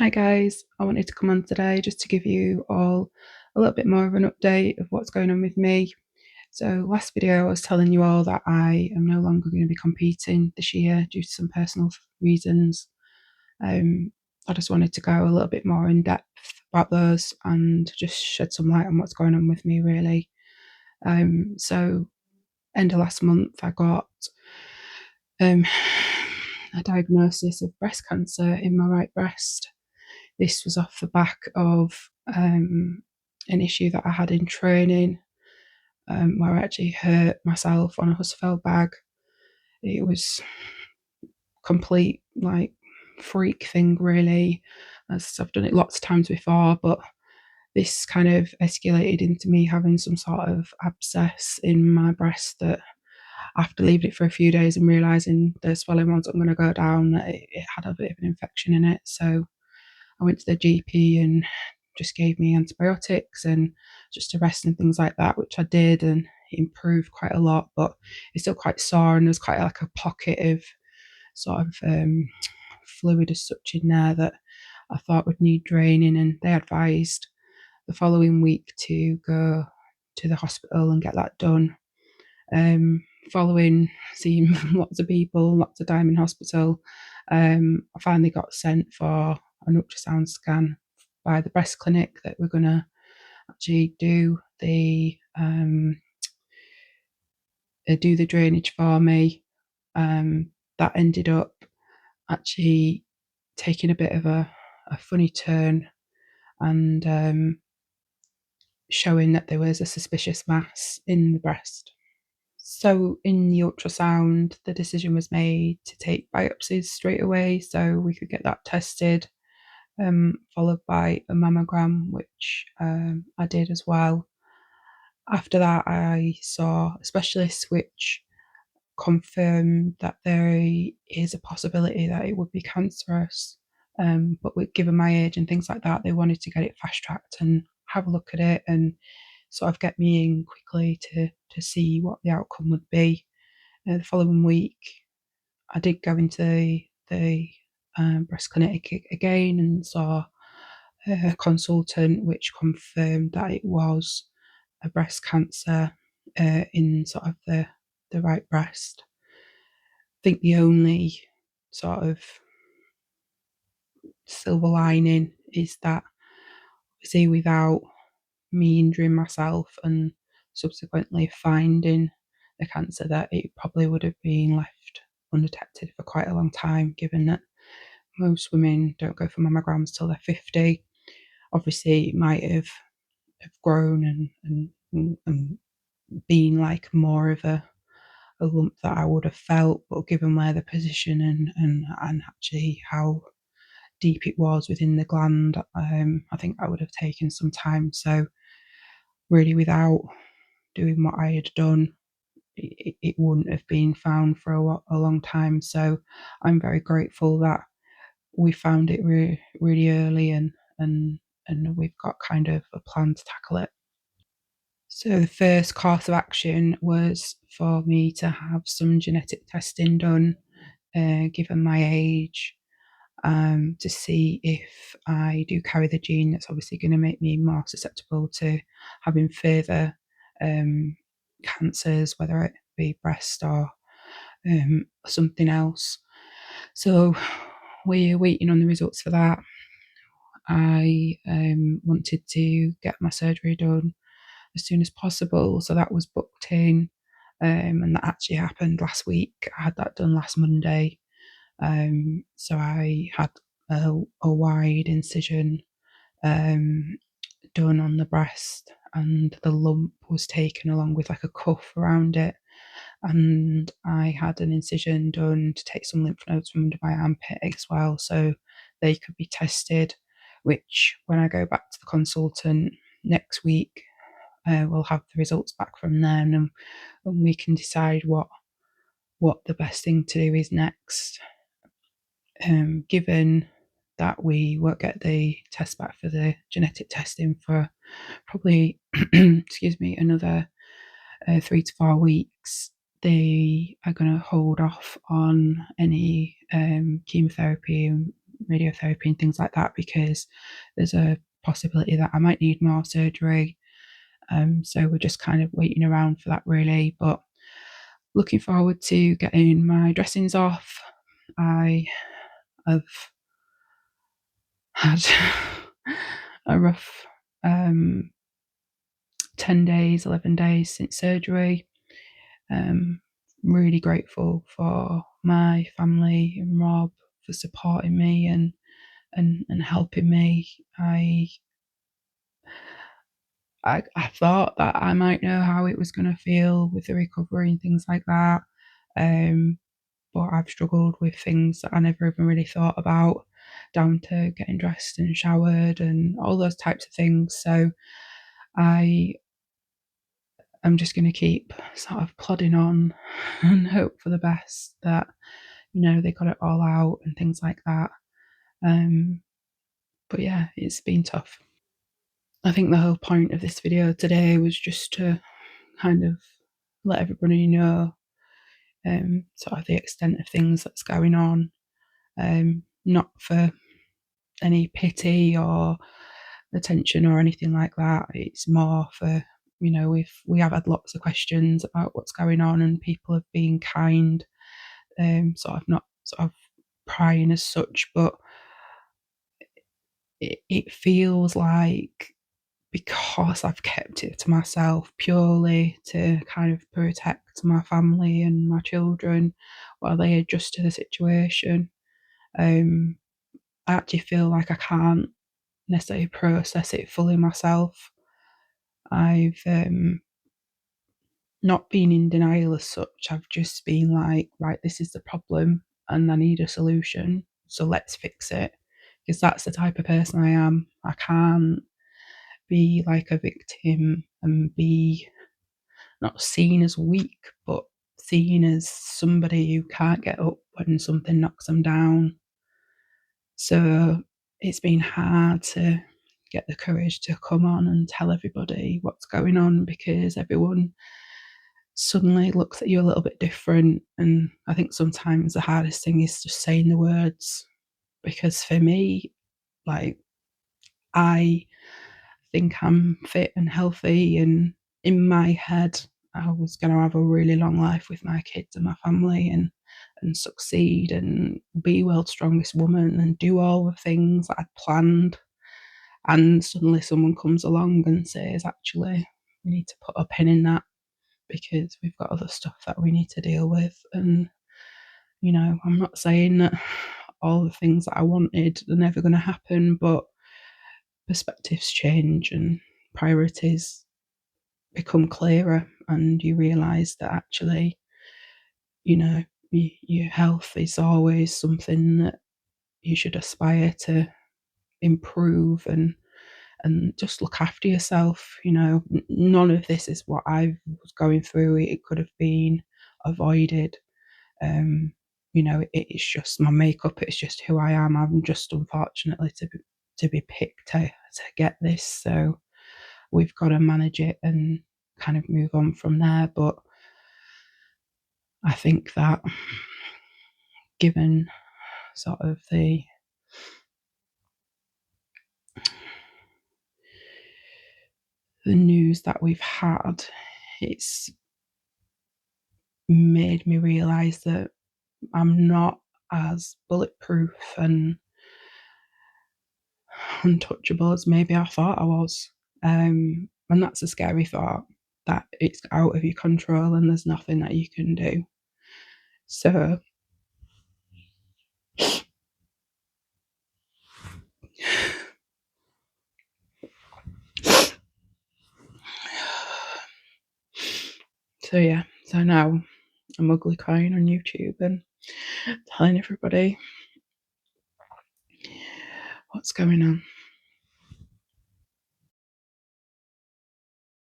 Hi guys, I wanted to come on today just to give you all a little bit more of an update of what's going on with me. So last video I was telling you all that I am no longer going to be competing this year due to some personal reasons. I just wanted to go a little bit more in depth about those and just shed some light on what's going on with me really. So end of last month I got um, a diagnosis of breast cancer in my right breast. This was off the back of an issue that I had in training, where I actually hurt myself on a Husfeld bag. It was complete freak thing really, as I've done it lots of times before, but this kind of escalated into me having some sort of abscess in my breast that after leaving it for a few days and realizing the swelling wasn't going to go down, that it had a bit of an infection in it. So I went to the GP and just gave me antibiotics and just a rest and things like that, which I did, and it improved quite a lot. But it's still quite sore, and there's quite like a pocket of sort of fluid as such in there that I thought would need draining. And they advised the following week to go to the hospital and get that done. Following seeing lots of people, lots of time in hospital, I finally got sent for an ultrasound scan by the breast clinic that we're going to actually do the drainage for me. That ended up actually taking a bit of a funny turn and showing that there was a suspicious mass in the breast. So in the ultrasound, the decision was made to take biopsies straight away so we could get that tested, followed by a mammogram, which I did as well. After that, I saw a specialist which confirmed that there is a possibility that it would be cancerous. But given my age and things like that, they wanted to get it fast tracked and have a look at it and sort of get me in quickly to see what the outcome would be. The following week, I did go into the breast clinic again and saw a consultant, which confirmed that it was a breast cancer in sort of the right breast. I think the only sort of silver lining is that, obviously, without me injuring myself and subsequently finding the cancer, that it probably would have been left undetected for quite a long time, given that most women don't go for mammograms till they're 50. Obviously, it might have grown and been like more of a lump that I would have felt, but given where the position and actually how deep it was within the gland, I think that would have taken some time. So really, without doing what I had done, it wouldn't have been found for a long time. So I'm very grateful that we found it really early, and we've got kind of a plan to tackle it. So the first course of action was for me to have some genetic testing done, given my age, to see if I do carry the gene that's obviously going to make me more susceptible to having further cancers, whether it be breast or something else. So we're waiting on the results for that. I wanted to get my surgery done as soon as possible, so that was booked in, and that actually happened last week. I had that done last Monday. So I had a wide incision done on the breast, and the lump was taken along with like a cuff around it. And I had an incision done to take some lymph nodes from under my armpit as well, so they could be tested. Which, when I go back to the consultant next week, we'll have the results back from them, and we can decide what the best thing to do is next. Given that we won't get the test back for the genetic testing for probably, excuse me, another 3 to 4 weeks, they are going to hold off on any chemotherapy and radiotherapy and things like that, because there's a possibility that I might need more surgery. So we're just kind of waiting around for that, really. But looking forward to getting my dressings off. I have had a rough 10 days, 11 days since surgery. Really grateful for my family and Rob for supporting me and helping me. I thought that I might know how it was going to feel with the recovery and things like that. But I've struggled with things that I never even really thought about, down to getting dressed and showered and all those types of things. So I am just going to keep sort of plodding on and hope for the best, that, they got it all out and things like that. But yeah, it's been tough. I think the whole point of this video today was just to kind of let everybody know sort of the extent of things that's going on. Not for any pity or attention or anything like that. It's more for, we have had lots of questions about what's going on, and people have been kind, sort of not sort of prying as such, but it feels like, because I've kept it to myself purely to kind of protect my family and my children while they adjust to the situation, I actually feel like I can't necessarily process it fully myself. I've not been in denial as such. I've just been like, right, this is the problem and I need a solution. So let's fix it. Because that's the type of person I am. I can't be like a victim and be not seen as weak, but seen as somebody who can't get up when something knocks them down. So it's been hard to get the courage to come on and tell everybody what's going on, because everyone suddenly looks at you a little bit different. And I think sometimes the hardest thing is just saying the words, because for me, like, I think I'm fit and healthy, and in my head I was going to have a really long life with my kids and my family, and succeed and be world's strongest woman and do all the things that I'd planned. And suddenly someone comes along and says, actually, we need to put a pin in that, because we've got other stuff that we need to deal with. And, I'm not saying that all the things that I wanted are never going to happen, but perspectives change and priorities become clearer, and you realise that actually, your health is always something that you should aspire to improve, and just look after yourself. None of this is what I was going through. It could have been avoided. It's just my makeup. It's just who I am. I'm just unfortunately to be picked to get this. So we've got to manage it and kind of move on from there. But I think that, given sort of the news that we've had, it's made me realise that I'm not as bulletproof and untouchable as maybe I thought I was. And that's a scary thought, that it's out of your control and there's nothing that you can do. So yeah, so now I'm ugly crying on YouTube and telling everybody what's going on.